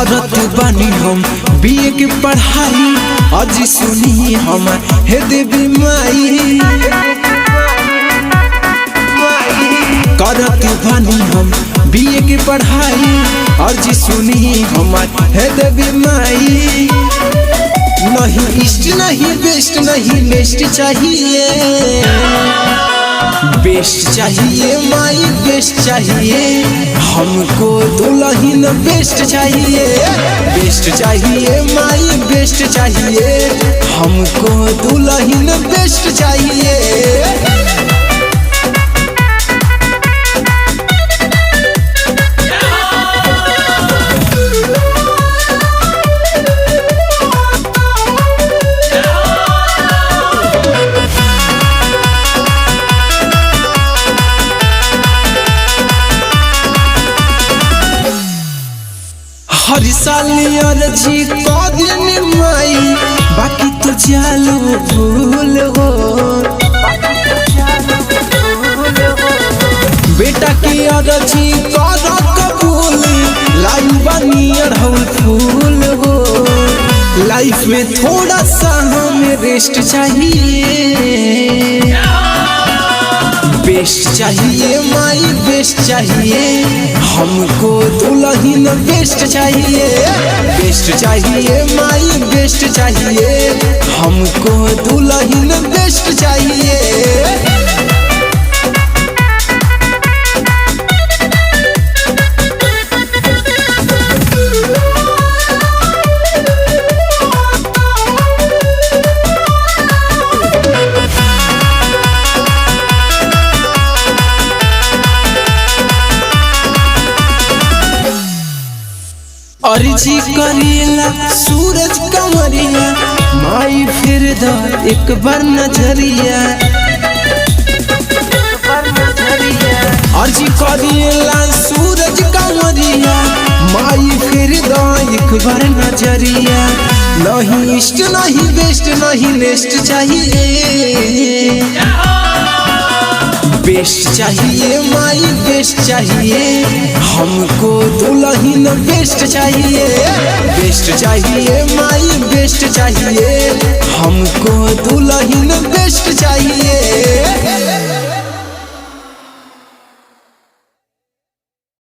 करत बानी हम बीए के पढ़ाई। आज सुनी हम हे देवी माई, करत बानी हम बीए के पढ़ाई। आज सुनी हम हे देवी माई। नहीं ईस्ट नहीं बेस्ट नहीं नेक्स्ट चाहिए, बेस्ट चाहिए माई बेस्ट चाहिए। हमको दुल्हन बेस्ट चाहिए, बेस्ट चाहिए माई बेस्ट चाहिए। हमको दुल्हन बेस्ट चाहिए। हर साल अर्जी कौन माई, बाकी तो चालू भूल हो। बेटा की अर्जी कर कबूल, लाइफ बनी अढ़ौल फूल हो। लाइफ में थोड़ा सा हमें रेस्ट चाहिए, बेस्ट चाहिए माई बेस्ट चाहिए। हमको दुल्हन बेस्ट चाहिए, बेस्ट चाहिए माई बेस्ट चाहिए। हमको दुल्हन बेस्ट चाहिए। अर्जी करेला सूरज कमरिया, माई फिर द एक बार नजरिया। अर्जी करेला सूरज कमरिया, माई फिर द एक बार नजरिया। नहीं ईस्ट नहीं बेस्ट नहीं नेक्स्ट चाहिए, बेस्ट चाहिए माई बेस्ट चाहिए। हमको दुल्हन बेस्ट चाहिए, बेस्ट चाहिए माई बेस्ट चाहिए। हमको दुल्हन बेस्ट चाहिए।